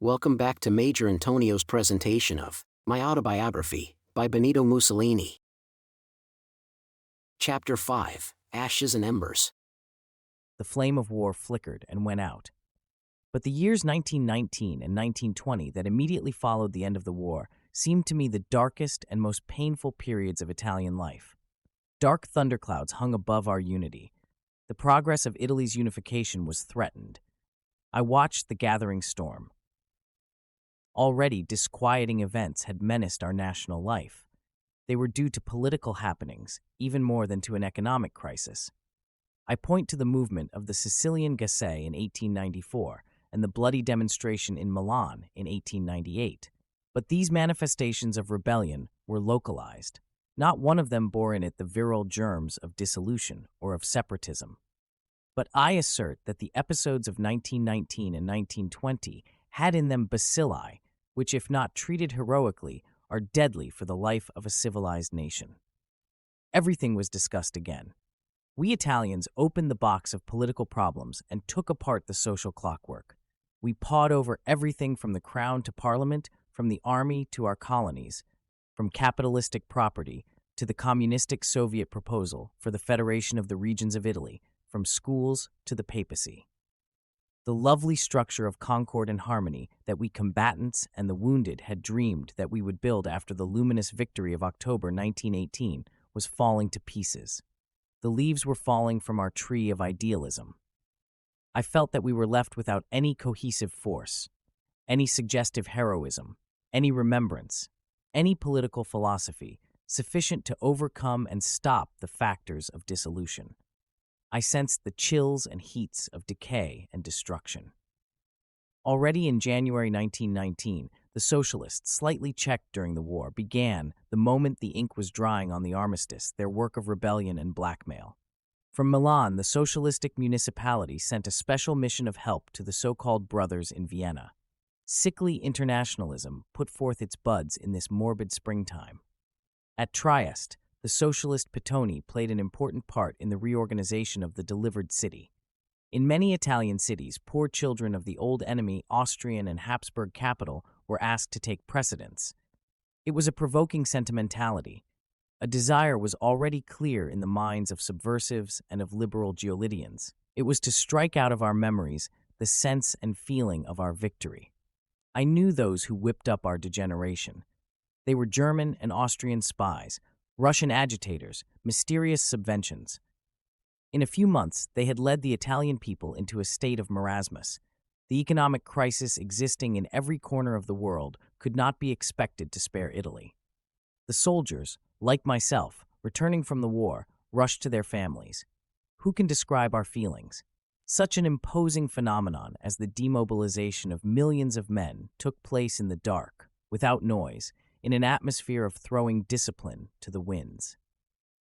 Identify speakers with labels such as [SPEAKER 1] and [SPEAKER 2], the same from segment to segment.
[SPEAKER 1] Welcome back to Major Intonio's presentation of My Autobiography by Benito Mussolini. Chapter 5, Ashes and Embers.
[SPEAKER 2] The flame of war flickered and went out. But the years 1919 and 1920 that immediately followed the end of the war seemed to me the darkest and most painful periods of Italian life. Dark thunderclouds hung above our unity. The progress of Italy's unification was threatened. I watched the gathering storm. Already disquieting events had menaced our national life. They were due to political happenings, even more than to an economic crisis. I point to the movement of the Sicilian Gassée in 1894 and the bloody demonstration in Milan in 1898. But these manifestations of rebellion were localized. Not one of them bore in it the virile germs of dissolution or of separatism. But I assert that the episodes of 1919 and 1920 had in them bacilli, which, if not treated heroically, are deadly for the life of a civilized nation. Everything was discussed again. We Italians opened the box of political problems and took apart the social clockwork. We pawed over everything from the crown to parliament, from the army to our colonies, from capitalistic property to the communistic Soviet proposal for the federation of the regions of Italy, from schools to the papacy. The lovely structure of concord and harmony that we combatants and the wounded had dreamed that we would build after the luminous victory of October 1918 was falling to pieces. The leaves were falling from our tree of idealism. I felt that we were left without any cohesive force, any suggestive heroism, any remembrance, any political philosophy sufficient to overcome and stop the factors of dissolution. I sensed the chills and heats of decay and destruction. Already in January 1919, the Socialists, slightly checked during the war, began, the moment the ink was drying on the armistice, their work of rebellion and blackmail. From Milan, the socialistic municipality sent a special mission of help to the so-called brothers in Vienna. Sickly internationalism put forth its buds in this morbid springtime. At Trieste, the socialist Pittoni played an important part in the reorganization of the delivered city. In many Italian cities, poor children of the old enemy Austrian and Habsburg capital were asked to take precedence. It was a provoking sentimentality. A desire was already clear in the minds of subversives and of liberal Giolidians. It was to strike out of our memories the sense and feeling of our victory. I knew those who whipped up our degeneration. They were German and Austrian spies, Russian agitators, mysterious subventions. In a few months, they had led the Italian people into a state of marasmus. The economic crisis existing in every corner of the world could not be expected to spare Italy. The soldiers, like myself, returning from the war, rushed to their families. Who can describe our feelings? Such an imposing phenomenon as the demobilization of millions of men took place in the dark, without noise, in an atmosphere of throwing discipline to the winds.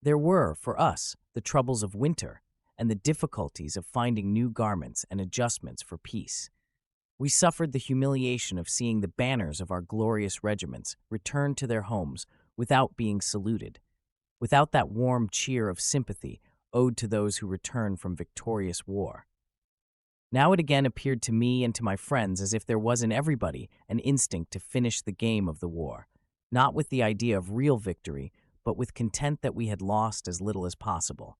[SPEAKER 2] There were, for us, the troubles of winter and the difficulties of finding new garments and adjustments for peace. We suffered the humiliation of seeing the banners of our glorious regiments return to their homes without being saluted, without that warm cheer of sympathy owed to those who return from victorious war. Now it again appeared to me and to my friends as if there was in everybody an instinct to finish the game of the war, not with the idea of real victory, but with content that we had lost as little as possible.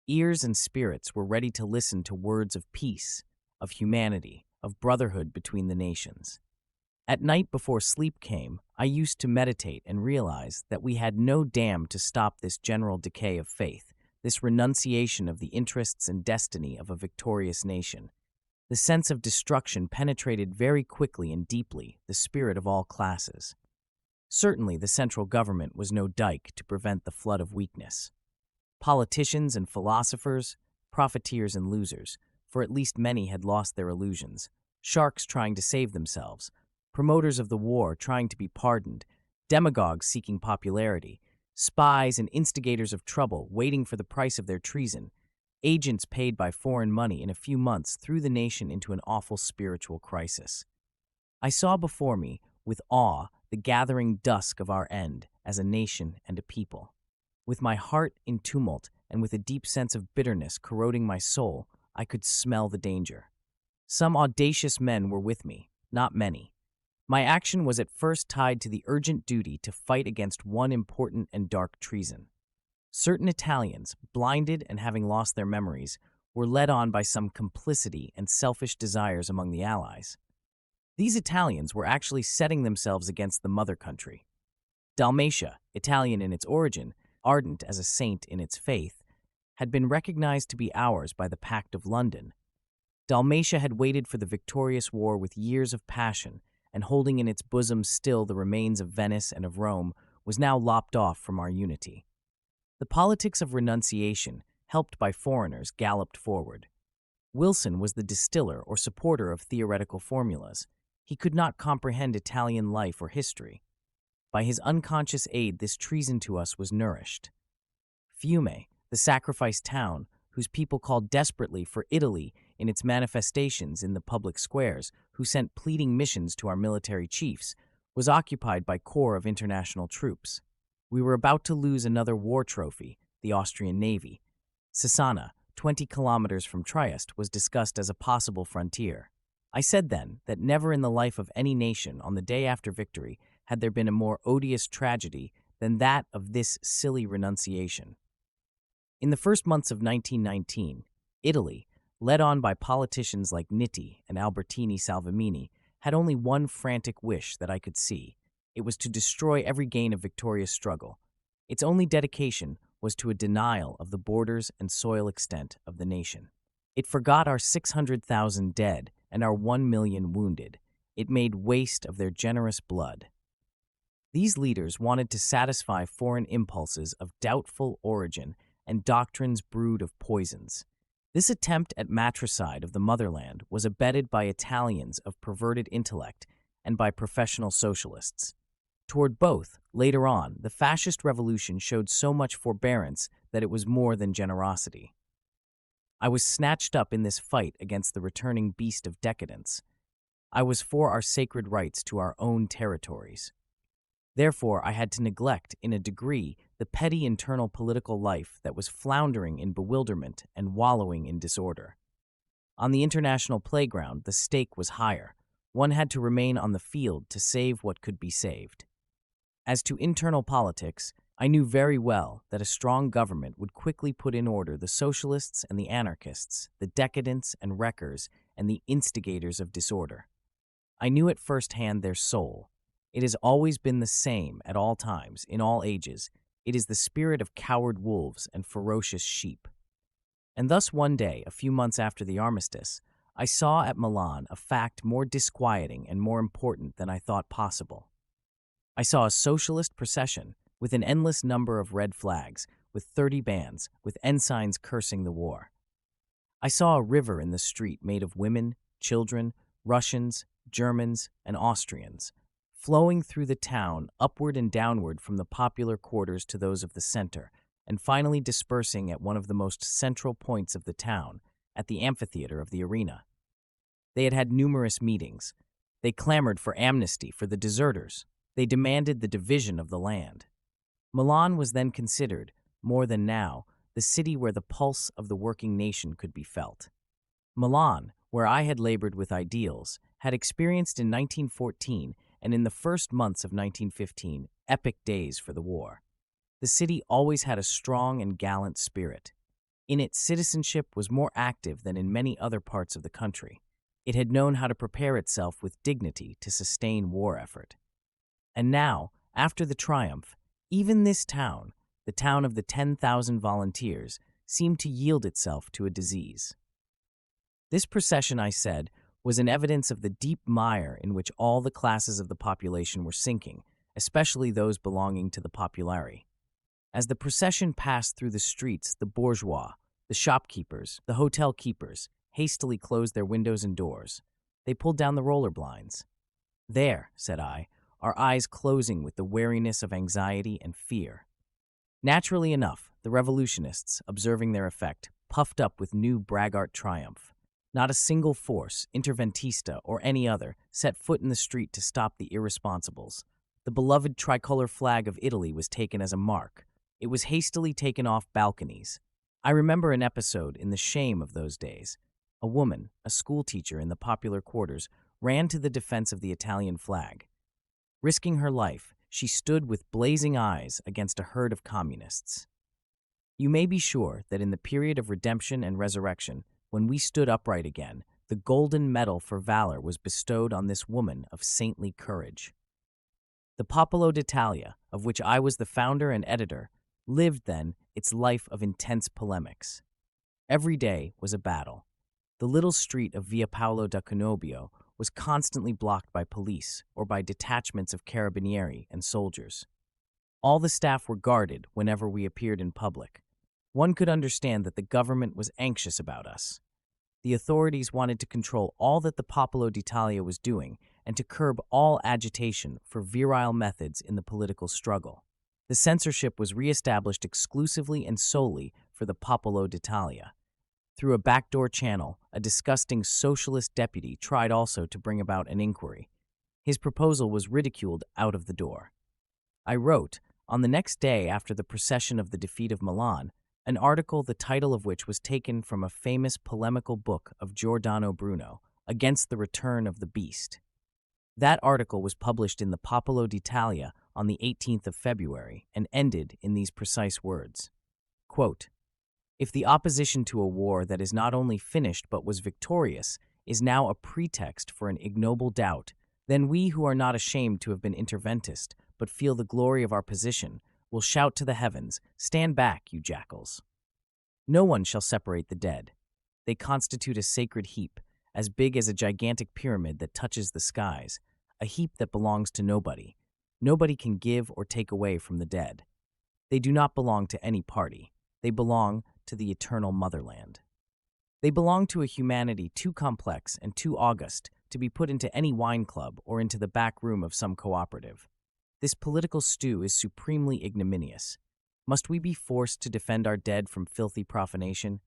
[SPEAKER 2] Ears and spirits were ready to listen to words of peace, of humanity, of brotherhood between the nations. At night before sleep came, I used to meditate and realize that we had no dam to stop this general decay of faith, this renunciation of the interests and destiny of a victorious nation. The sense of destruction penetrated very quickly and deeply the spirit of all classes. Certainly, the central government was no dike to prevent the flood of weakness. Politicians and philosophers, profiteers and losers, for at least many had lost their illusions, sharks trying to save themselves, promoters of the war trying to be pardoned, demagogues seeking popularity, spies and instigators of trouble waiting for the price of their treason, agents paid by foreign money in a few months threw the nation into an awful spiritual crisis. I saw before me, with awe, the gathering dusk of our end as a nation and a people. With my heart in tumult and with a deep sense of bitterness corroding my soul, I could smell the danger. Some audacious men were with me, Not many. My action was at first tied to the urgent duty to fight against one important and dark treason. Certain Italians, blinded and having lost their memories, were led on by some complicity and selfish desires among the Allies. These Italians were actually setting themselves against the mother country. Dalmatia, Italian in its origin, ardent as a saint in its faith, had been recognized to be ours by the Pact of London. Dalmatia had waited for the victorious war with years of passion, and holding in its bosom still the remains of Venice and of Rome, was now lopped off from our unity. The politics of renunciation, helped by foreigners, galloped forward. Wilson was the distiller or supporter of theoretical formulas. He could not comprehend Italian life or history. By his unconscious aid, this treason to us was nourished. Fiume, the sacrificed town, whose people called desperately for Italy in its manifestations in the public squares, who sent pleading missions to our military chiefs, was occupied by corps of international troops. We were about to lose another war trophy, the Austrian Navy. Cesana, 20 kilometers from Trieste, was discussed as a possible frontier. I said then that never in the life of any nation on the day after victory had there been a more odious tragedy than that of this silly renunciation. In the first months of 1919, Italy, led on by politicians like Nitti and Albertini Salvemini, had only one frantic wish that I could see. It was to destroy every gain of victorious struggle. Its only dedication was to a denial of the borders and soil extent of the nation. It forgot our 600,000 dead and our 1 million wounded. It made waste of their generous blood. These leaders wanted to satisfy foreign impulses of doubtful origin and doctrines brewed of poisons. This attempt at matricide of the motherland was abetted by Italians of perverted intellect and by professional socialists. Toward both, later on, the fascist revolution showed so much forbearance that it was more than generosity. I was snatched up in this fight against the returning beast of decadence. I was for our sacred rights to our own territories. Therefore, I had to neglect, in a degree, the petty internal political life that was floundering in bewilderment and wallowing in disorder. On the international playground, the stake was higher. One had to remain on the field to save what could be saved. As to internal politics, I knew very well that a strong government would quickly put in order the socialists and the anarchists, the decadents and wreckers, and the instigators of disorder. I knew at first hand their soul. It has always been the same at all times, in all ages. It is the spirit of coward wolves and ferocious sheep. And thus one day, a few months after the armistice, I saw at Milan a fact more disquieting and more important than I thought possible. I saw a socialist procession with an endless number of red flags, with 30 bands, with ensigns cursing the war. I saw a river in the street made of women, children, Russians, Germans, and Austrians, flowing through the town upward and downward from the popular quarters to those of the center, and finally dispersing at one of the most central points of the town, at the amphitheater of the arena. They had had numerous meetings. They clamored for amnesty for the deserters. They demanded the division of the land. Milan was then considered, more than now, the city where the pulse of the working nation could be felt. Milan, where I had labored with ideals, had experienced in 1914 and in the first months of 1915 epic days for the war. The city always had a strong and gallant spirit. In it, citizenship was more active than in many other parts of the country. It had known how to prepare itself with dignity to sustain war effort. And now, after the triumph, even this town, the town of the 10,000 volunteers, seemed to yield itself to a disease. This procession, I said, was an evidence of the deep mire in which all the classes of the population were sinking, especially those belonging to the populari. As the procession passed through the streets, the bourgeois, the shopkeepers, the hotel keepers, hastily closed their windows and doors. They pulled down the roller blinds. There, said I, our eyes closing with the wariness of anxiety and fear. Naturally enough, the revolutionists, observing their effect, puffed up with new braggart triumph. Not a single force, interventista or any other, set foot in the street to stop the irresponsibles. The beloved tricolor flag of Italy was taken as a mark. It was hastily taken off balconies. I remember an episode in the shame of those days. A woman, a schoolteacher in the popular quarters, ran to the defense of the Italian flag. Risking her life, she stood with blazing eyes against a herd of communists. You may be sure that in the period of redemption and resurrection, when we stood upright again, the Golden Medal for Valor was bestowed on this woman of saintly courage. The Popolo d'Italia, of which I was the founder and editor, lived then its life of intense polemics. Every day was a battle. The little street of Via Paolo da Cannobio was constantly blocked by police or by detachments of carabinieri and soldiers. All the staff were guarded whenever we appeared in public. One could understand that the government was anxious about us. The authorities wanted to control all that the Popolo d'Italia was doing and to curb all agitation for virile methods in the political struggle. The censorship was re-established exclusively and solely for the Popolo d'Italia. Through a backdoor channel, a disgusting socialist deputy tried also to bring about an inquiry. His proposal was ridiculed out of the door. I wrote, on the next day after the procession of the defeat of Milan, an article the title of which was taken from a famous polemical book of Giordano Bruno, Against the Return of the Beast. That article was published in the Popolo d'Italia on the 18th of February and ended in these precise words. Quote, "If the opposition to a war that is not only finished but was victorious is now a pretext for an ignoble doubt, then we who are not ashamed to have been interventist but feel the glory of our position will shout to the heavens, 'Stand back, you jackals.' No one shall separate the dead. They constitute a sacred heap, as big as a gigantic pyramid that touches the skies, a heap that belongs to nobody. Nobody can give or take away from the dead. They do not belong to any party. They belong to the eternal motherland. They belong to a humanity too complex and too august to be put into any wine club or into the back room of some cooperative. This political stew is supremely ignominious. Must we be forced to defend our dead from filthy profanation?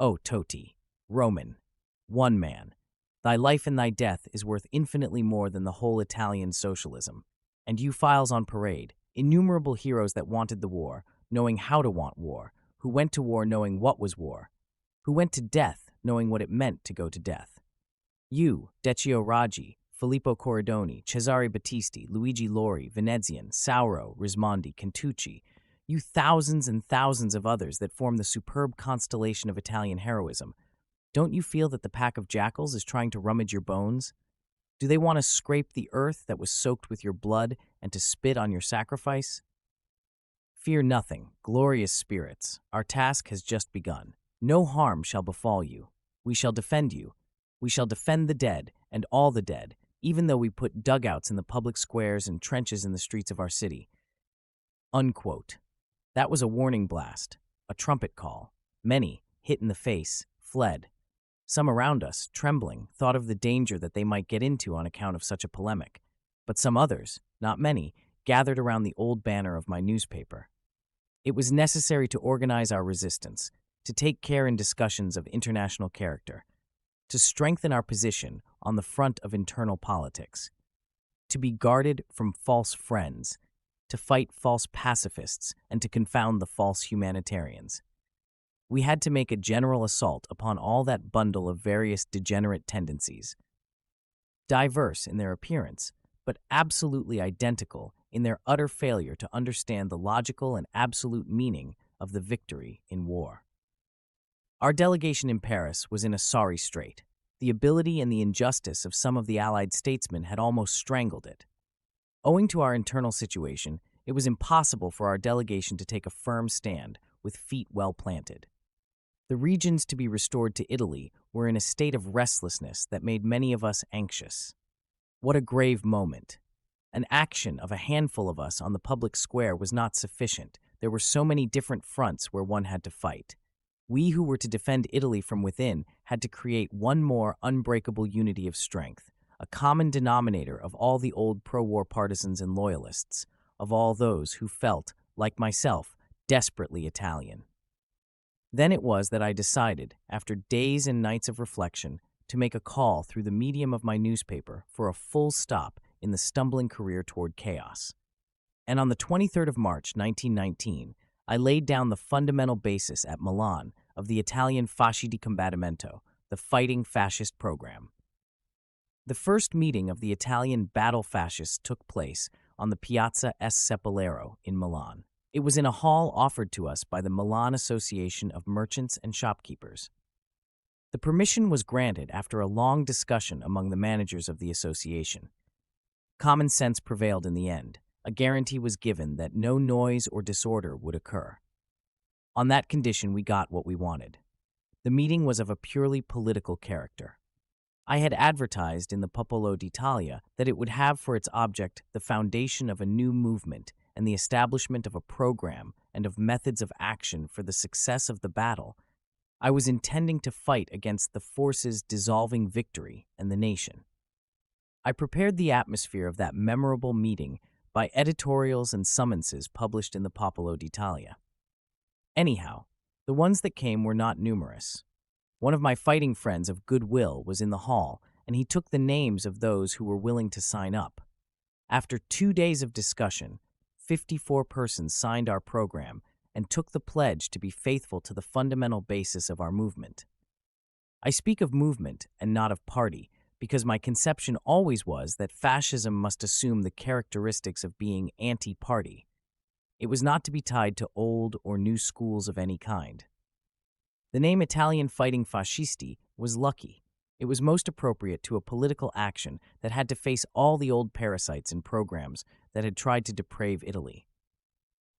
[SPEAKER 2] O Toti, Roman, one man, thy life and thy death is worth infinitely more than the whole Italian socialism. And you files on parade, innumerable heroes that wanted the war, knowing how to want war, who went to war knowing what was war, who went to death knowing what it meant to go to death. You, Decio Raggi, Filippo Corridoni, Cesare Battisti, Luigi Lori, Venezian, Sauro, Rismondi, Cantucci, you thousands and thousands of others that form the superb constellation of Italian heroism, don't you feel that the pack of jackals is trying to rummage your bones? Do they want to scrape the earth that was soaked with your blood and to spit on your sacrifice? Fear nothing, glorious spirits. Our task has just begun. No harm shall befall you. We shall defend you. We shall defend the dead and all the dead, even though we put dugouts in the public squares and trenches in the streets of our city." Unquote. That was a warning blast, a trumpet call. Many, hit in the face, fled. Some around us, trembling, thought of the danger that they might get into on account of such a polemic. But some others, not many, gathered around the old banner of my newspaper. It was necessary to organize our resistance, to take care in discussions of international character, to strengthen our position on the front of internal politics, to be guarded from false friends, to fight false pacifists, and to confound the false humanitarians. We had to make a general assault upon all that bundle of various degenerate tendencies, diverse in their appearance, but absolutely identical in their utter failure to understand the logical and absolute meaning of the victory in war. Our delegation in Paris was in a sorry strait. The ability and the injustice of some of the Allied statesmen had almost strangled it. Owing to our internal situation, it was impossible for our delegation to take a firm stand with feet well planted. The regions to be restored to Italy were in a state of restlessness that made many of us anxious. What a grave moment. An action of a handful of us on the public square was not sufficient. There were so many different fronts where one had to fight. We who were to defend Italy from within had to create one more unbreakable unity of strength, a common denominator of all the old pro-war partisans and loyalists, of all those who felt, like myself, desperately Italian. Then it was that I decided, after days and nights of reflection, to make a call through the medium of my newspaper for a full stop in the stumbling career toward chaos. And on the 23rd of March, 1919, I laid down the fundamental basis at Milan of the Italian Fasci di Combattimento, the Fighting Fascist Program. The first meeting of the Italian battle fascists took place on the Piazza S. Sepolero in Milan. It was in a hall offered to us by the Milan Association of Merchants and Shopkeepers. The permission was granted after a long discussion among the managers of the association. Common sense prevailed in the end. A guarantee was given that no noise or disorder would occur. On that condition, we got what we wanted. The meeting was of a purely political character. I had advertised in the Popolo d'Italia that it would have for its object the foundation of a new movement and the establishment of a program and of methods of action for the success of the battle. I was intending to fight against the forces dissolving victory and the nation. I prepared the atmosphere of that memorable meeting by editorials and summonses published in the Popolo d'Italia. Anyhow, the ones that came were not numerous. One of my fighting friends of goodwill was in the hall, and he took the names of those who were willing to sign up. After 2 days of discussion, 54 persons signed our program and took the pledge to be faithful to the fundamental basis of our movement. I speak of movement and not of party, because my conception always was that fascism must assume the characteristics of being anti-party. It was not to be tied to old or new schools of any kind. The name Italian Fighting Fascisti was lucky. It was most appropriate to a political action that had to face all the old parasites and programs that had tried to deprave Italy.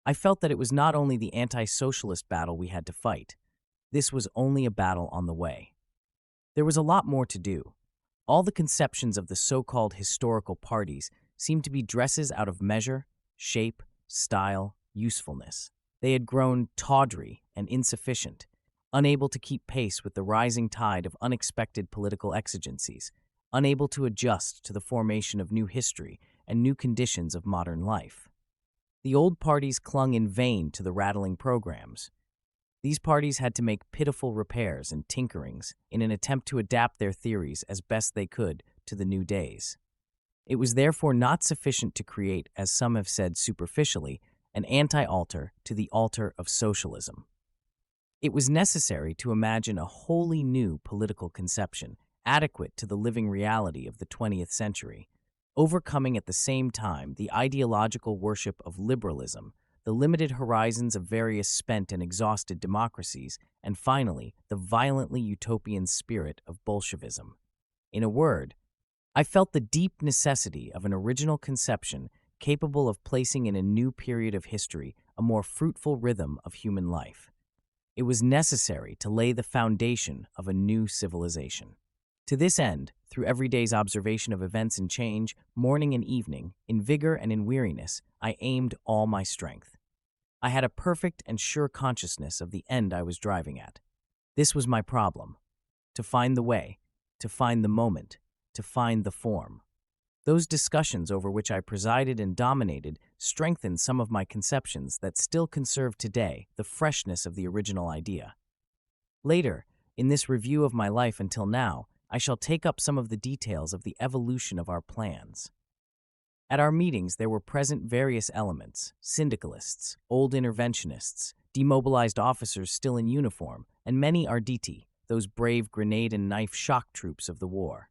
[SPEAKER 2] I felt that it was not only the anti-socialist battle we had to fight. This was only a battle on the way. There was a lot more to do. All the conceptions of the so-called historical parties seemed to be dresses out of measure, shape, style, usefulness. They had grown tawdry and insufficient, unable to keep pace with the rising tide of unexpected political exigencies, unable to adjust to the formation of new history and new conditions of modern life. The old parties clung in vain to the rattling programs. These parties had to make pitiful repairs and tinkerings in an attempt to adapt their theories as best they could to the new days. It was therefore not sufficient to create, as some have said superficially, an anti-altar to the altar of socialism. It was necessary to imagine a wholly new political conception, adequate to the living reality of the 20th century, overcoming at the same time the ideological worship of liberalism, the limited horizons of various spent and exhausted democracies, and finally, the violently utopian spirit of Bolshevism. In a word, I felt the deep necessity of an original conception capable of placing in a new period of history a more fruitful rhythm of human life. It was necessary to lay the foundation of a new civilization. To this end, through every day's observation of events and change, morning and evening, in vigor and in weariness, I aimed all my strength. I had a perfect and sure consciousness of the end I was driving at. This was my problem: to find the way, to find the moment, to find the form. Those discussions over which I presided and dominated strengthened some of my conceptions that still conserve today the freshness of the original idea. Later, in this review of my life until now, I shall take up some of the details of the evolution of our plans. At our meetings there were present various elements: syndicalists, old interventionists, demobilized officers still in uniform, and many arditi, those brave grenade and knife shock troops of the war.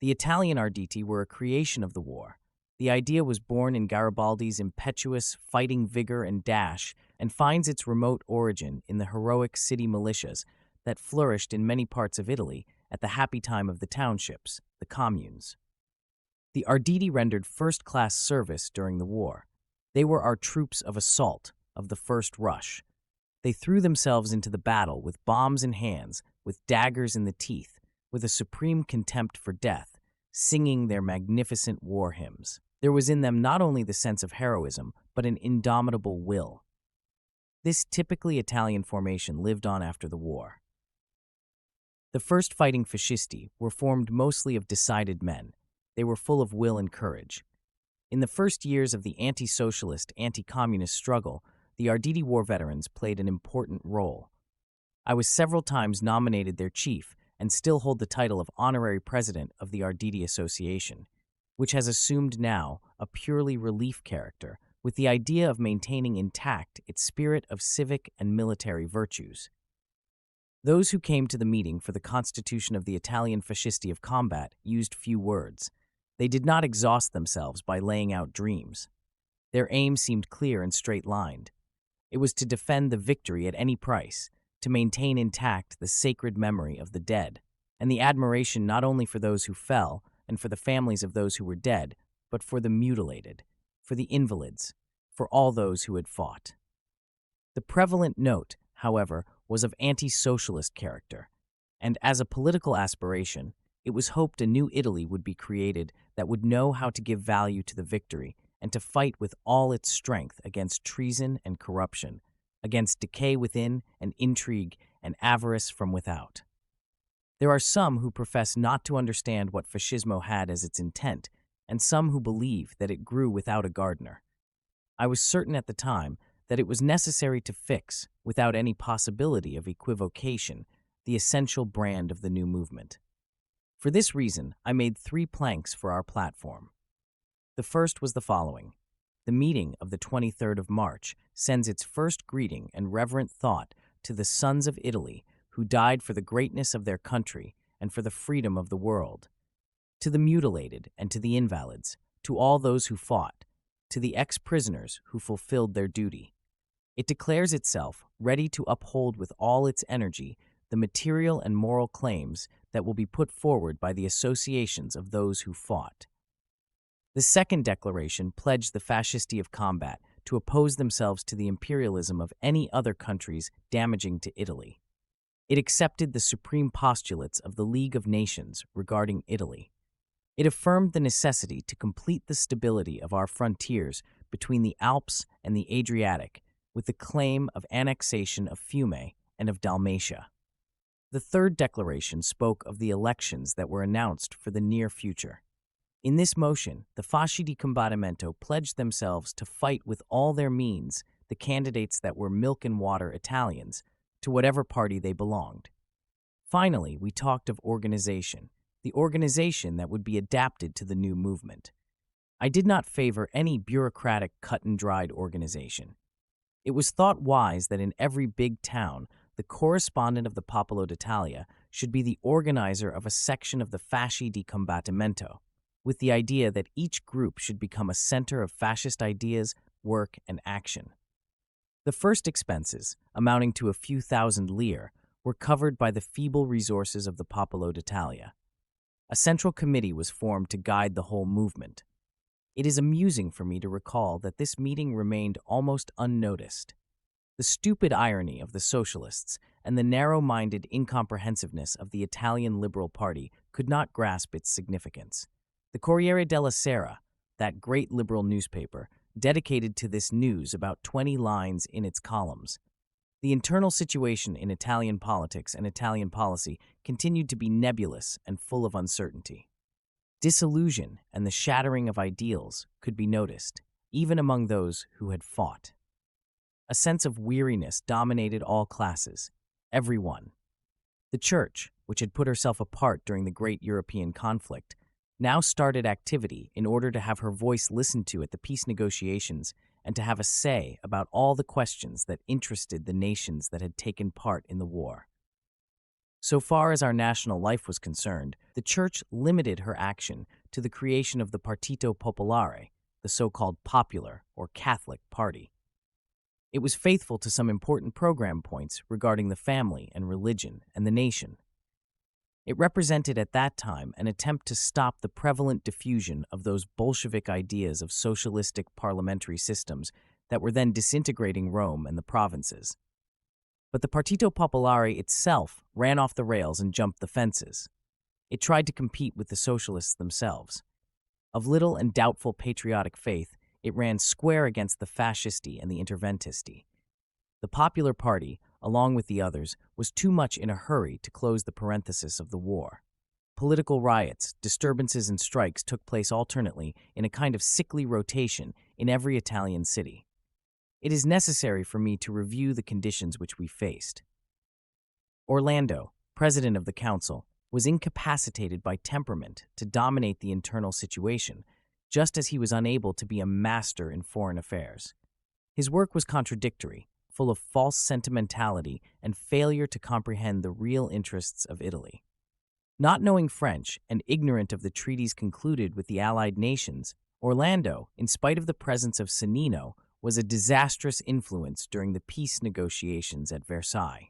[SPEAKER 2] The Italian arditi were a creation of the war. The idea was born in Garibaldi's impetuous, fighting vigor and dash, and finds its remote origin in the heroic city militias that flourished in many parts of Italy at the happy time of the townships, the communes. The arditi rendered first-class service during the war. They were our troops of assault, of the first rush. They threw themselves into the battle with bombs in hands, with daggers in the teeth, with a supreme contempt for death, singing their magnificent war hymns. There was in them not only the sense of heroism, but an indomitable will. This typically Italian formation lived on after the war. The first fighting fascisti were formed mostly of decided men. They were full of will and courage. In the first years of the anti-socialist, anti-communist struggle, the arditi war veterans played an important role. I was several times nominated their chief and still hold the title of honorary president of the Arditi Association, which has assumed now a purely relief character with the idea of maintaining intact its spirit of civic and military virtues. Those who came to the meeting for the constitution of the Italian Fascisti of Combat used few words. They did not exhaust themselves by laying out dreams. Their aim seemed clear and straight-lined. It was to defend the victory at any price, to maintain intact the sacred memory of the dead, and the admiration not only for those who fell and for the families of those who were dead, but for the mutilated, for the invalids, for all those who had fought. The prevalent note, however, was of anti-socialist character, and as a political aspiration, it was hoped a new Italy would be created that would know how to give value to the victory and to fight with all its strength against treason and corruption, against decay within and intrigue and avarice from without. There are some who profess not to understand what fascismo had as its intent, and some who believe that it grew without a gardener. I was certain at the time that it was necessary to fix, without any possibility of equivocation, the essential brand of the new movement. For this reason, I made 3 planks for our platform. The first was the following. The meeting of the 23rd of March sends its first greeting and reverent thought to the sons of Italy who died for the greatness of their country and for the freedom of the world, to the mutilated and to the invalids, to all those who fought, to the ex-prisoners who fulfilled their duty. It declares itself ready to uphold with all its energy the material and moral claims that will be put forward by the associations of those who fought. The second declaration pledged the Fascisti of Combat to oppose themselves to the imperialism of any other countries damaging to Italy. It accepted the supreme postulates of the League of Nations regarding Italy. It affirmed the necessity to complete the stability of our frontiers between the Alps and the Adriatic with the claim of annexation of Fiume and of Dalmatia. The third declaration spoke of the elections that were announced for the near future. In this motion, the Fasci di Combattimento pledged themselves to fight with all their means the candidates that were milk-and-water Italians, to whatever party they belonged. Finally, we talked of organization, the organization that would be adapted to the new movement. I did not favor any bureaucratic cut-and-dried organization. It was thought wise that in every big town, the correspondent of the Popolo d'Italia should be the organizer of a section of the Fasci di Combattimento, with the idea that each group should become a center of fascist ideas, work, and action. The first expenses, amounting to a few thousand lire, were covered by the feeble resources of the Popolo d'Italia. A central committee was formed to guide the whole movement. It is amusing for me to recall that this meeting remained almost unnoticed. The stupid irony of the Socialists and the narrow-minded incomprehensiveness of the Italian Liberal Party could not grasp its significance. The Corriere della Sera, that great liberal newspaper, dedicated to this news about 20 lines in its columns. The internal situation in Italian politics and Italian policy continued to be nebulous and full of uncertainty. Disillusion and the shattering of ideals could be noticed, even among those who had fought. A sense of weariness dominated all classes, everyone. The Church, which had put herself apart during the great European conflict, now started activity in order to have her voice listened to at the peace negotiations and to have a say about all the questions that interested the nations that had taken part in the war. So far as our national life was concerned, the Church limited her action to the creation of the Partito Popolare, the so-called popular or Catholic party. It was faithful to some important program points regarding the family and religion and the nation. It represented at that time an attempt to stop the prevalent diffusion of those Bolshevik ideas of socialistic parliamentary systems that were then disintegrating Rome and the provinces. But the Partito Popolare itself ran off the rails and jumped the fences. It tried to compete with the socialists themselves. Of little and doubtful patriotic faith, it ran square against the Fascisti and the Interventisti. The Popular Party, along with the others, was too much in a hurry to close the parenthesis of the war. Political riots, disturbances, and strikes took place alternately in a kind of sickly rotation in every Italian city. It is necessary for me to review the conditions which we faced. Orlando, president of the council, was incapacitated by temperament to dominate the internal situation, just as he was unable to be a master in foreign affairs. His work was contradictory, full of false sentimentality and failure to comprehend the real interests of Italy. Not knowing French and ignorant of the treaties concluded with the Allied nations, Orlando, in spite of the presence of Sannino, was a disastrous influence during the peace negotiations at Versailles.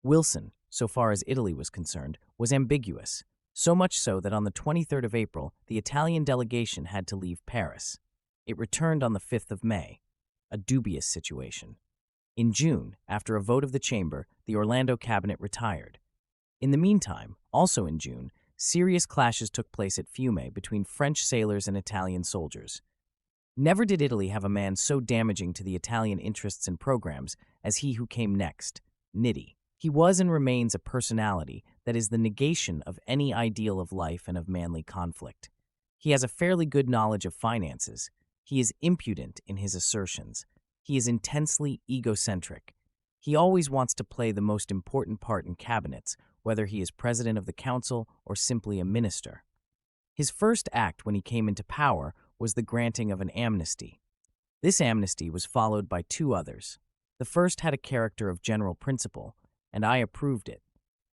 [SPEAKER 2] Wilson, so far as Italy was concerned, was ambiguous, so much so that on the 23rd of April, the Italian delegation had to leave Paris. It returned on the 5th of May, a dubious situation. In June, after a vote of the chamber, the Orlando cabinet retired. In the meantime, also in June, serious clashes took place at Fiume between French sailors and Italian soldiers. Never did Italy have a man so damaging to the Italian interests and programs as he who came next, Nitti. He was and remains a personality that is the negation of any ideal of life and of manly conflict. He has a fairly good knowledge of finances. He is impudent in his assertions. He is intensely egocentric. He always wants to play the most important part in cabinets, whether he is president of the council or simply a minister. His first act when he came into power was the granting of an amnesty. This amnesty was followed by two others. The first had a character of general principle, and I approved it.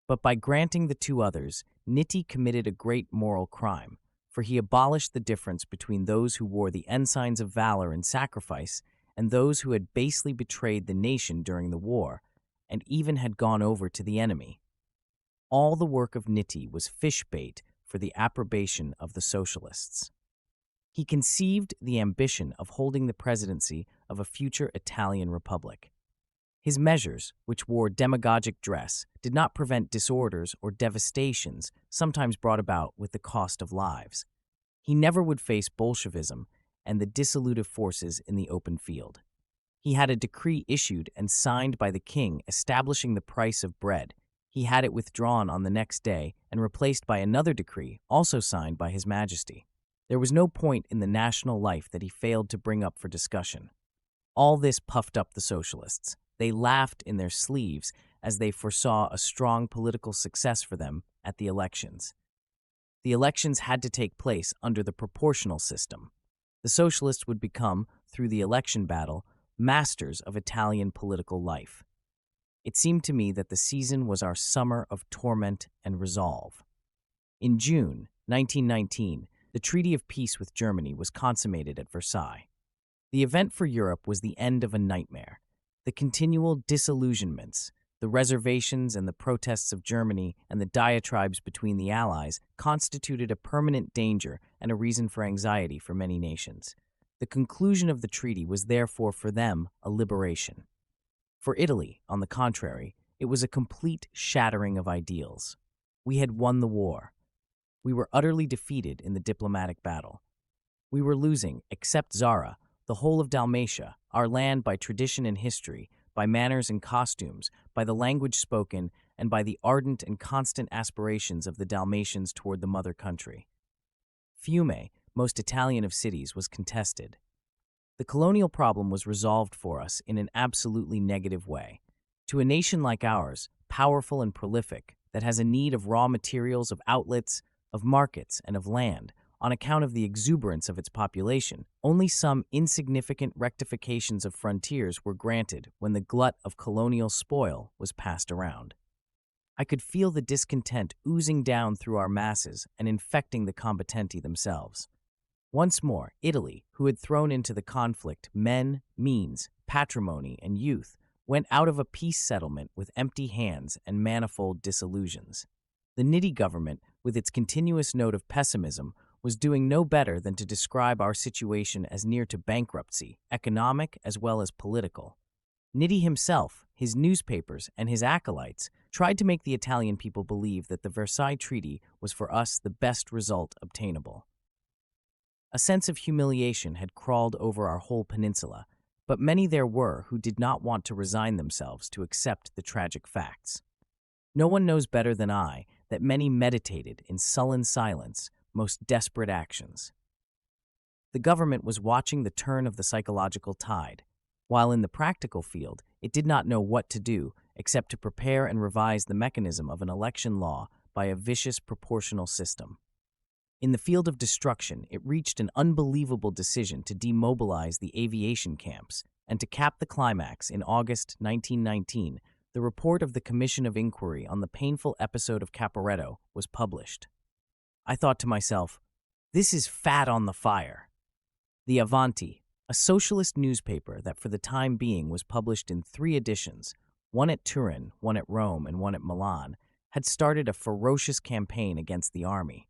[SPEAKER 2] But by granting the two others, Nitti committed a great moral crime, for he abolished the difference between those who wore the ensigns of valor and sacrifice and those who had basely betrayed the nation during the war, and even had gone over to the enemy. All the work of Nitti was fish bait for the approbation of the Socialists. He conceived the ambition of holding the presidency of a future Italian republic. His measures, which wore demagogic dress, did not prevent disorders or devastations sometimes brought about with the cost of lives. He never would face Bolshevism and the dissolutive forces in the open field. He had a decree issued and signed by the king establishing the price of bread. He had it withdrawn on the next day and replaced by another decree, also signed by His Majesty. There was no point in the national life that he failed to bring up for discussion. All this puffed up the Socialists. They laughed in their sleeves as they foresaw a strong political success for them at the elections. The elections had to take place under the proportional system. The Socialists would become, through the election battle, masters of Italian political life. It seemed to me that the season was our summer of torment and resolve. In June 1919, the Treaty of Peace with Germany was consummated at Versailles. The event for Europe was the end of a nightmare. The continual disillusionments, the reservations and the protests of Germany, and the diatribes between the Allies constituted a permanent danger and a reason for anxiety for many nations. The conclusion of the treaty was therefore for them a liberation. For Italy, on the contrary, it was a complete shattering of ideals. We had won the war. We were utterly defeated in the diplomatic battle. We were losing, except Zara, the whole of Dalmatia, our land by tradition and history, by manners and costumes, by the language spoken, and by the ardent and constant aspirations of the Dalmatians toward the mother country. Fiume, most Italian of cities, was contested. The colonial problem was resolved for us in an absolutely negative way. To a nation like ours, powerful and prolific, that has a need of raw materials, of outlets, of markets, and of land, on account of the exuberance of its population, only some insignificant rectifications of frontiers were granted when the glut of colonial spoil was passed around. I could feel the discontent oozing down through our masses and infecting the combattenti themselves. Once more, Italy, who had thrown into the conflict men, means, patrimony, and youth, went out of a peace settlement with empty hands and manifold disillusions. The Nitti government, with its continuous note of pessimism, was doing no better than to describe our situation as near to bankruptcy, economic as well as political. Nitti himself, his newspapers, and his acolytes tried to make the Italian people believe that the Versailles Treaty was for us the best result obtainable. A sense of humiliation had crawled over our whole peninsula, but many there were who did not want to resign themselves to accept the tragic facts. No one knows better than I that many meditated in sullen silence most desperate actions. The government was watching the turn of the psychological tide, while in the practical field it did not know what to do except to prepare and revise the mechanism of an election law by a vicious proportional system. In the field of destruction, it reached an unbelievable decision to demobilize the aviation camps and to cap the climax, in August 1919, the report of the Commission of Inquiry on the painful episode of Caporetto was published. I thought to myself, this is fat on the fire. The Avanti, a socialist newspaper that for the time being was published in 3 editions, one at Turin, one at Rome, and one at Milan, had started a ferocious campaign against the army.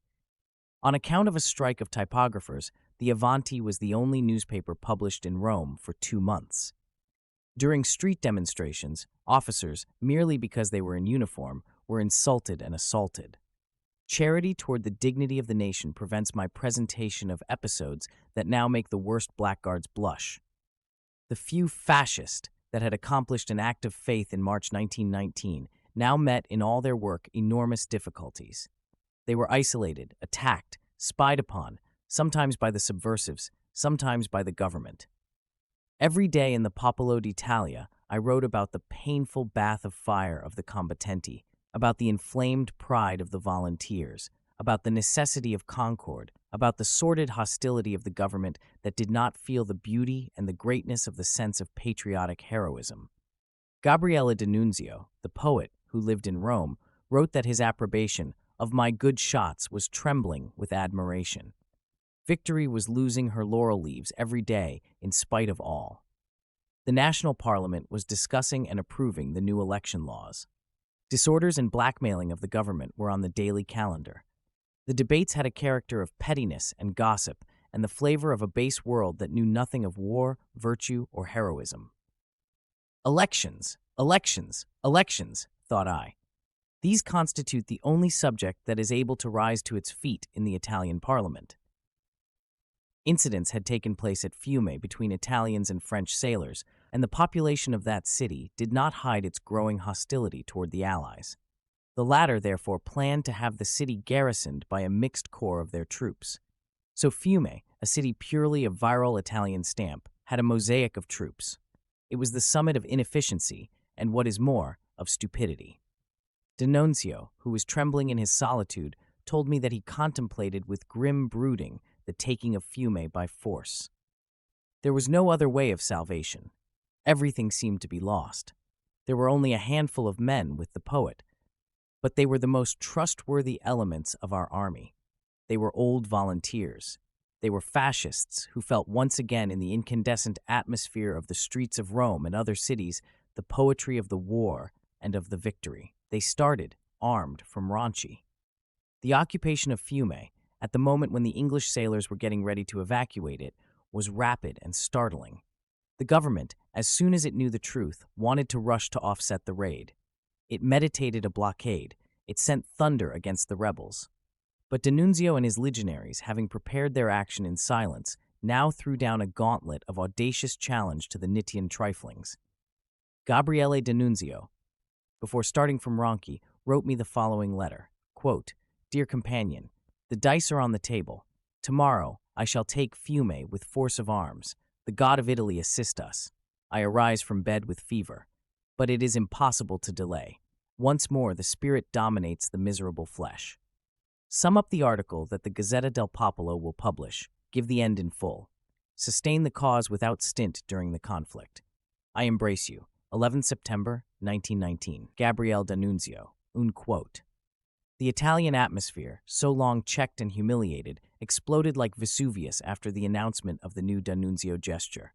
[SPEAKER 2] On account of a strike of typographers, the Avanti was the only newspaper published in Rome for 2 months. During street demonstrations, officers, merely because they were in uniform, were insulted and assaulted. Charity toward the dignity of the nation prevents my presentation of episodes that now make the worst blackguards blush. The few fascists that had accomplished an act of faith in March 1919 now met in all their work enormous difficulties. They were isolated, attacked, spied upon, sometimes by the subversives, sometimes by the government. Every day in the Popolo d'Italia, I wrote about the painful bath of fire of the combattenti, about the inflamed pride of the volunteers, about the necessity of concord, about the sordid hostility of the government that did not feel the beauty and the greatness of the sense of patriotic heroism. Gabriele D'Annunzio, the poet who lived in Rome, wrote that his approbation of my good shots was trembling with admiration. Victory was losing her laurel leaves every day in spite of all. The National Parliament was discussing and approving the new election laws. Disorders and blackmailing of the government were on the daily calendar. The debates had a character of pettiness and gossip and the flavor of a base world that knew nothing of war, virtue, or heroism. Elections, elections, elections, thought I. These constitute the only subject that is able to rise to its feet in the Italian parliament. Incidents had taken place at Fiume between Italians and French sailors, and the population of that city did not hide its growing hostility toward the Allies. The latter, therefore, planned to have the city garrisoned by a mixed corps of their troops. So Fiume, a city purely of virile Italian stamp, had a mosaic of troops. It was the summit of inefficiency and, what is more, of stupidity. D'Annunzio, who was trembling in his solitude, told me that he contemplated with grim brooding the taking of Fiume by force. There was no other way of salvation. Everything seemed to be lost. There were only a handful of men with the poet, but they were the most trustworthy elements of our army. They were old volunteers. They were fascists who felt once again in the incandescent atmosphere of the streets of Rome and other cities the poetry of the war and of the victory. They started, armed, from Ronchi. The occupation of Fiume, at the moment when the English sailors were getting ready to evacuate it, was rapid and startling. The government, as soon as it knew the truth, wanted to rush to offset the raid. It meditated a blockade. It sent thunder against the rebels. But D'Annunzio and his legionaries, having prepared their action in silence, now threw down a gauntlet of audacious challenge to the Nitian triflings. Gabriele D'Annunzio, before starting from Ronchi, wrote me the following letter. Quote, "Dear companion, the dice are on the table. Tomorrow I shall take Fiume with force of arms. The God of Italy assist us. I arise from bed with fever. But it is impossible to delay. Once more the spirit dominates the miserable flesh. Sum up the article that the Gazzetta del Popolo will publish. Give the end in full. Sustain the cause without stint during the conflict. I embrace you. 11 September, 1919. Gabriele D'Annunzio." Unquote. The Italian atmosphere, so long checked and humiliated, exploded like Vesuvius after the announcement of the new D'Annunzio gesture.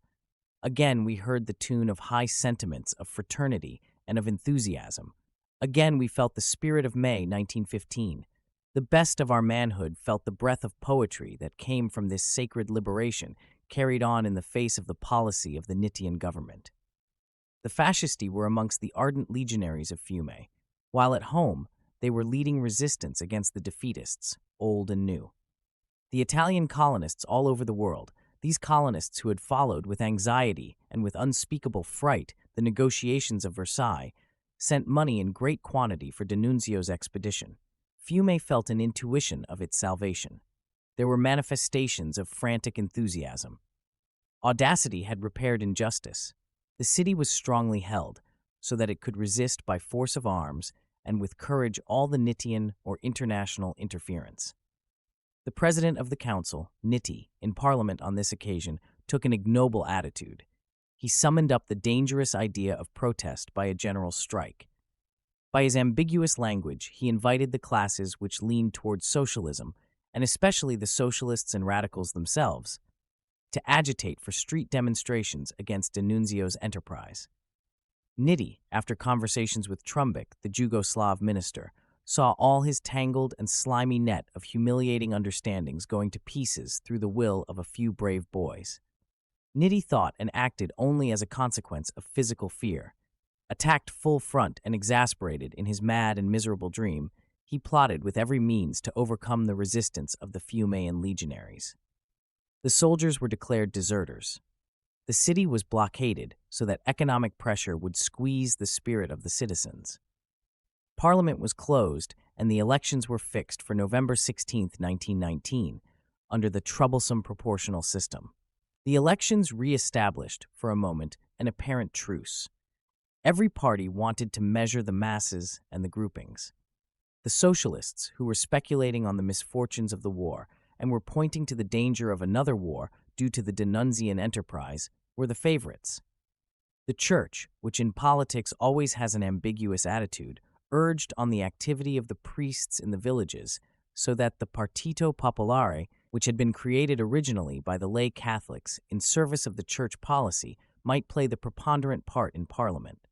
[SPEAKER 2] Again, we heard the tune of high sentiments, of fraternity, and of enthusiasm. Again, we felt the spirit of May 1915. The best of our manhood felt the breath of poetry that came from this sacred liberation carried on in the face of the policy of the Nitian government. The fascisti were amongst the ardent legionaries of Fiume, while at home they were leading resistance against the defeatists, old and new. The Italian colonists all over the world, these colonists who had followed with anxiety and with unspeakable fright the negotiations of Versailles, sent money in great quantity for D'Annunzio's expedition. Fiume felt an intuition of its salvation. There were manifestations of frantic enthusiasm. Audacity had repaired injustice. The city was strongly held, so that it could resist by force of arms and with courage all the Nitian or international interference. The president of the council, Nitti, in Parliament on this occasion, took an ignoble attitude. he summoned up the dangerous idea of protest by a general strike. By his ambiguous language, he invited the classes which leaned towards socialism, and especially the socialists and radicals themselves, to agitate for street demonstrations against D'Annunzio's enterprise. Nitti, after conversations with Trumbik, the Jugoslav minister, saw all his tangled and slimy net of humiliating understandings going to pieces through the will of a few brave boys. Nitti thought and acted only as a consequence of physical fear. Attacked full front and exasperated in his mad and miserable dream, he plotted with every means to overcome the resistance of the Fiumean legionaries. The soldiers were declared deserters. The city was blockaded so that economic pressure would squeeze the spirit of the citizens. Parliament was closed and the elections were fixed for November 16, 1919, under the troublesome proportional system. The elections re-established, for a moment, an apparent truce. Every party wanted to measure the masses and the groupings. The socialists, who were speculating on the misfortunes of the war and were pointing to the danger of another war due to the D'Annunzian enterprise, were the favorites. The church, which in politics always has an ambiguous attitude, urged on the activity of the priests in the villages so that the Partito Popolare, which had been created originally by the lay Catholics in service of the church policy, might play the preponderant part in Parliament.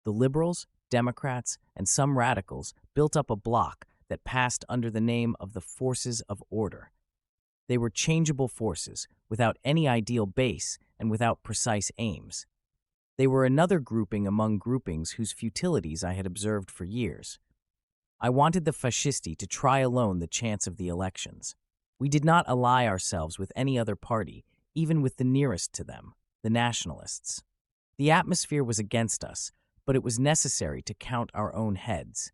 [SPEAKER 2] The liberals, Democrats, and some radicals built up a bloc that passed under the name of the Forces of Order. They were changeable forces, without any ideal base and without precise aims. They were another grouping among groupings whose futilities I had observed for years. I wanted the Fascisti to try alone the chance of the elections. We did not ally ourselves with any other party, even with the nearest to them, the Nationalists. The atmosphere was against us, but it was necessary to count our own heads.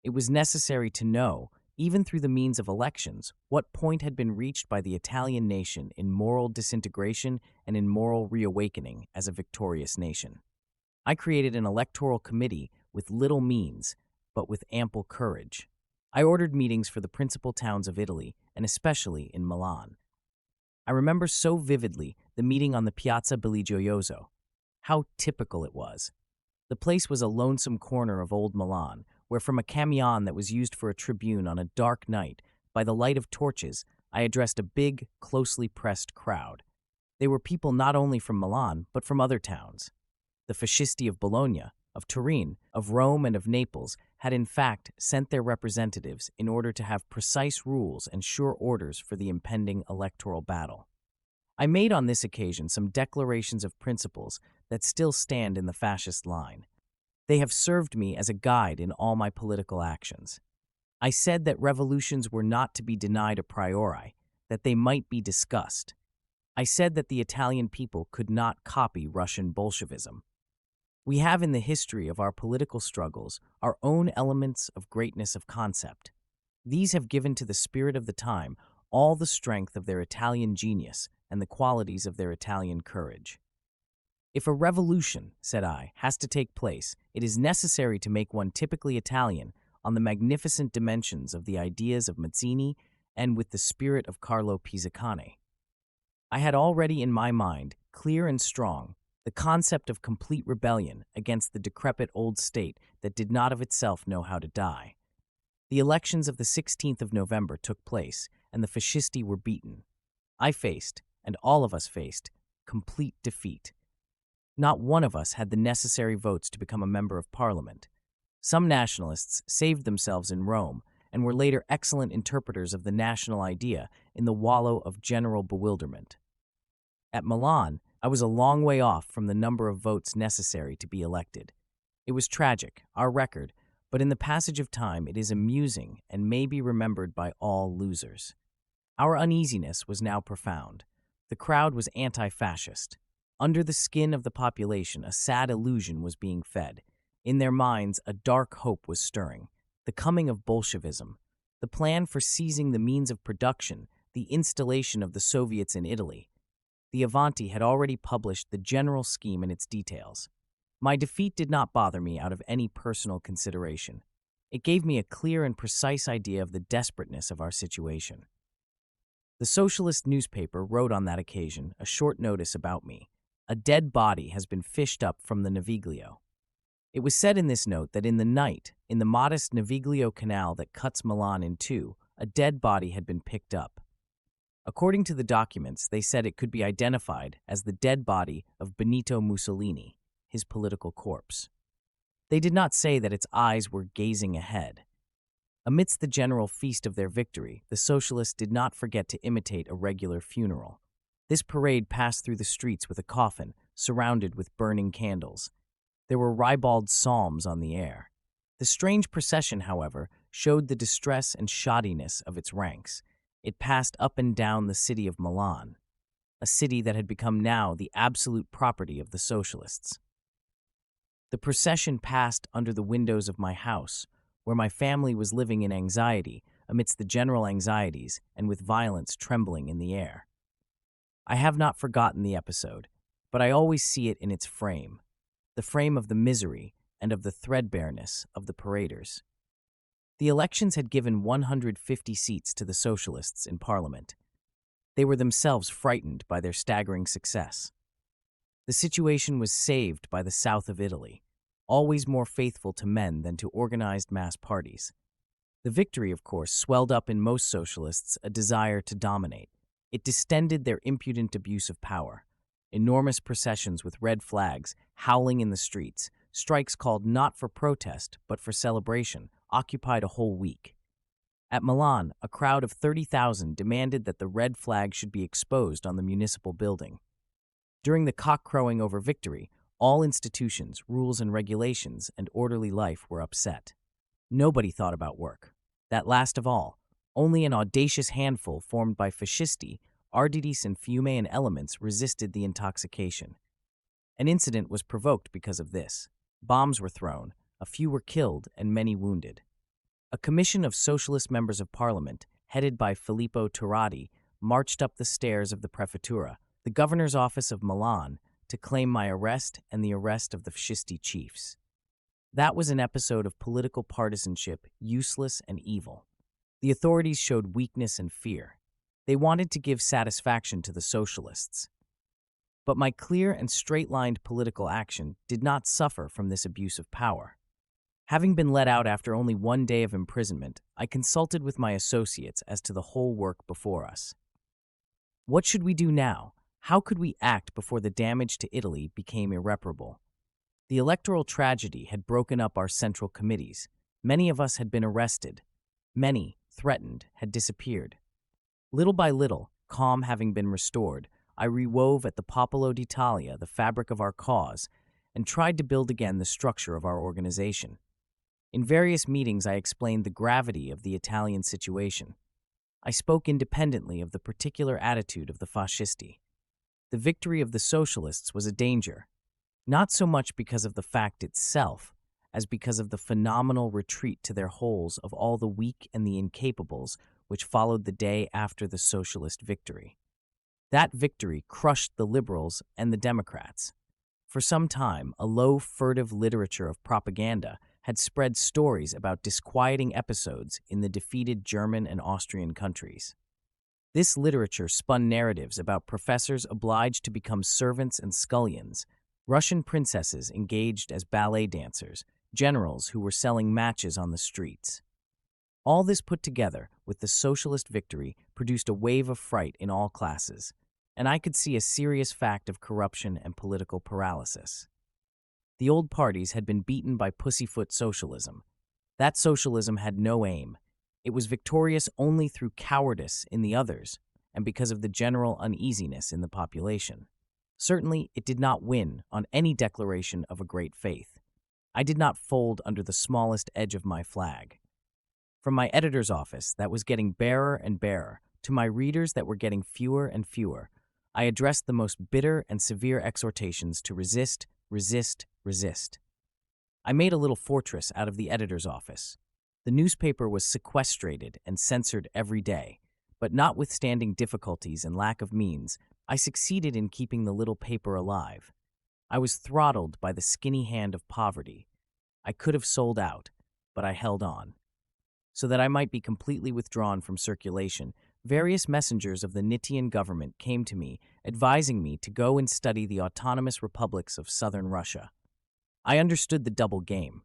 [SPEAKER 2] It was necessary to know, even through the means of elections, what point had been reached by the Italian nation in moral disintegration and in moral reawakening as a victorious nation. I created an electoral committee with little means, but with ample courage. I ordered meetings for the principal towns of Italy, and especially in Milan. I remember so vividly the meeting on the Piazza Belligioioso. How typical it was. The place was a lonesome corner of old Milan, where from a camion that was used for a tribune on a dark night, by the light of torches, I addressed a big, closely pressed crowd. They were people not only from Milan, but from other towns. The Fascisti of Bologna, of Turin, of Rome, and of Naples had in fact sent their representatives in order to have precise rules and sure orders for the impending electoral battle. I made on this occasion some declarations of principles that still stand in the fascist line. They have served me as a guide in all my political actions. I said that revolutions were not to be denied a priori, that they might be discussed. I said that the Italian people could not copy Russian Bolshevism. We have in the history of our political struggles our own elements of greatness of concept. These have given to the spirit of the time all the strength of their Italian genius and the qualities of their Italian courage. If a revolution, said I, has to take place, it is necessary to make one typically Italian on the magnificent dimensions of the ideas of Mazzini and with the spirit of Carlo Pisacane. I had already in my mind, clear and strong, the concept of complete rebellion against the decrepit old state that did not of itself know how to die. The elections of the 16th of November took place, and the Fascisti were beaten. I faced, and all of us faced, complete defeat. Not one of us had the necessary votes to become a member of Parliament. Some nationalists saved themselves in Rome and were later excellent interpreters of the national idea in the wallow of general bewilderment. At Milan, I was a long way off from the number of votes necessary to be elected. It was tragic, our record, but in the passage of time it is amusing and may be remembered by all losers. Our uneasiness was now profound. The crowd was anti-fascist. Under the skin of the population, a sad illusion was being fed. In their minds, a dark hope was stirring. The coming of Bolshevism, the plan for seizing the means of production, the installation of the Soviets in Italy. The Avanti had already published the general scheme and its details. My defeat did not bother me out of any personal consideration. It gave me a clear and precise idea of the desperateness of our situation. The Socialist newspaper wrote on that occasion a short notice about me. a dead body has been fished up from the Naviglio. It was said in this note that in the night, in the modest Naviglio Canal that cuts Milan in two, a dead body had been picked up. According to the documents, they said it could be identified as the dead body of Benito Mussolini, his political corpse. They did not say that its eyes were gazing ahead. Amidst the general feast of their victory, the Socialists did not forget to imitate a regular funeral. This parade passed through the streets with a coffin, surrounded with burning candles. There were ribald psalms on the air. The strange procession, however, showed the distress and shoddiness of its ranks. It passed up and down the city of Milan, a city that had become now the absolute property of the Socialists. The procession passed under the windows of my house, where my family was living in anxiety amidst the general anxieties and with violence trembling in the air. I have not forgotten the episode, but I always see it in its frame, the frame of the misery and of the threadbareness of the paraders. The elections had given 150 seats to the Socialists in Parliament. They were themselves frightened by their staggering success. The situation was saved by the south of Italy, always more faithful to men than to organized mass parties. The victory, of course, swelled up in most Socialists a desire to dominate. It distended their impudent abuse of power. Enormous processions with red flags howling in the streets, strikes called not for protest but for celebration, occupied a whole week. At Milan, a crowd of 30,000 demanded that the red flag should be exposed on the municipal building. During the cock-crowing over victory, all institutions, rules and regulations, and orderly life were upset. Nobody thought about work. That last of all, only an audacious handful formed by fascisti, ardidis and Fiumean elements resisted the intoxication. An incident was provoked because of this. Bombs were thrown, a few were killed, and many wounded. A commission of Socialist members of Parliament, headed by Filippo Turati, marched up the stairs of the Prefettura, the governor's office of Milan, to claim my arrest and the arrest of the fascisti chiefs. That was an episode of political partisanship, useless and evil. The authorities showed weakness and fear. They wanted to give satisfaction to the Socialists. But my clear and straight-lined political action did not suffer from this abuse of power. Having been let out after only 1 day of imprisonment, I consulted with my associates as to the whole work before us. What should we do now? How could we act before the damage to Italy became irreparable? The electoral tragedy had broken up our central committees. Many of us had been arrested. Many, threatened, had disappeared. Little by little, calm having been restored, I rewove at the Popolo d'Italia the fabric of our cause and tried to build again the structure of our organization. In various meetings I explained the gravity of the Italian situation. I spoke independently of the particular attitude of the fascisti. The victory of the Socialists was a danger, not so much because of the fact itself, as because of the phenomenal retreat to their holes of all the weak and the incapables which followed the day after the Socialist victory. That victory crushed the liberals and the Democrats. For some time, a low, furtive literature of propaganda had spread stories about disquieting episodes in the defeated German and Austrian countries. This literature spun narratives about professors obliged to become servants and scullions, Russian princesses engaged as ballet dancers, generals who were selling matches on the streets. All this put together with the Socialist victory produced a wave of fright in all classes, and I could see a serious fact of corruption and political paralysis. The old parties had been beaten by pussyfoot socialism. That socialism had no aim. It was victorious only through cowardice in the others and because of the general uneasiness in the population. Certainly, it did not win on any declaration of a great faith. I did not fold under the smallest edge of my flag. From my editor's office, that was getting barer and barer, to my readers that were getting fewer and fewer, I addressed the most bitter and severe exhortations to resist, resist, resist. I made a little fortress out of the editor's office. The newspaper was sequestrated and censored every day, but notwithstanding difficulties and lack of means, I succeeded in keeping the little paper alive. I was throttled by the skinny hand of poverty. I could have sold out, but I held on. So that I might be completely withdrawn from circulation, various messengers of the Nitian government came to me, advising me to go and study the autonomous republics of southern Russia. I understood the double game.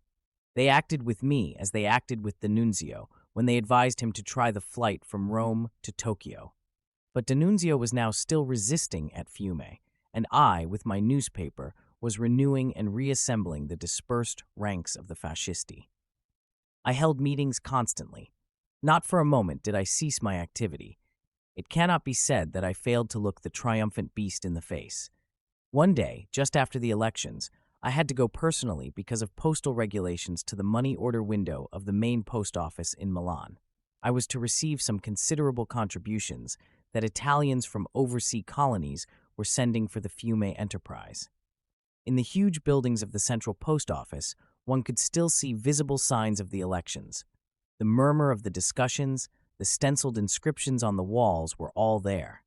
[SPEAKER 2] They acted with me as they acted with the nuncio when they advised him to try the flight from Rome to Tokyo. But D'Annunzio was now still resisting at Fiume, and I, with my newspaper, was renewing and reassembling the dispersed ranks of the Fascisti. I held meetings constantly. Not for a moment did I cease my activity. It cannot be said that I failed to look the triumphant beast in the face. One day, just after the elections, I had to go personally because of postal regulations to the money order window of the main post office in Milan. I was to receive some considerable contributions that Italians from overseas colonies were sending for the Fiume enterprise. In the huge buildings of the central post office, one could still see visible signs of the elections. The murmur of the discussions, the stenciled inscriptions on the walls were all there.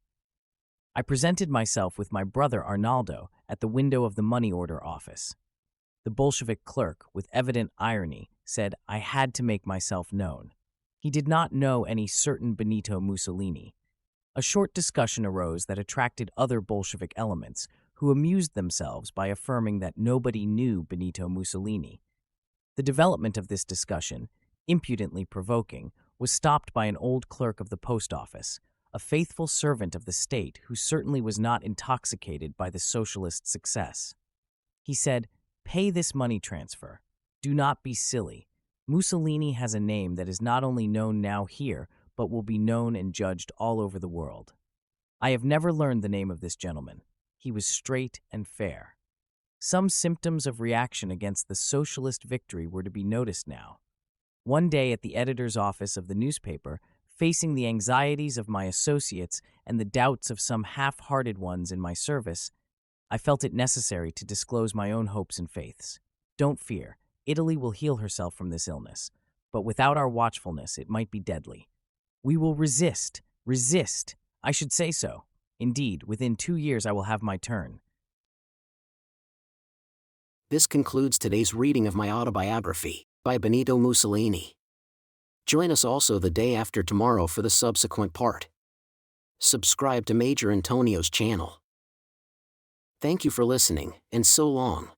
[SPEAKER 2] I presented myself with my brother Arnaldo at the window of the money order office. The Bolshevik clerk, with evident irony, said I had to make myself known. He did not know any certain Benito Mussolini. A short discussion arose that attracted other Bolshevik elements, who amused themselves by affirming that nobody knew Benito Mussolini. The development of this discussion, impudently provoking, was stopped by an old clerk of the post office, a faithful servant of the state who certainly was not intoxicated by the socialist success. He said, "Pay this money transfer. Do not be silly. Mussolini has a name that is not only known now here, but will be known and judged all over the world." I have never learned the name of this gentleman. He was straight and fair. Some symptoms of reaction against the socialist victory were to be noticed now. One day at the editor's office of the newspaper, facing the anxieties of my associates and the doubts of some half-hearted ones in my service, I felt it necessary to disclose my own hopes and faiths. Don't fear, Italy will heal herself from this illness, but without our watchfulness it might be deadly. We will resist. I should say so. Indeed, within 2 years I will have my turn.
[SPEAKER 1] This concludes today's reading of my autobiography, by Benito Mussolini. Join us also the day after tomorrow for the subsequent part. Subscribe to Major Intonio's channel. Thank you for listening, and so long.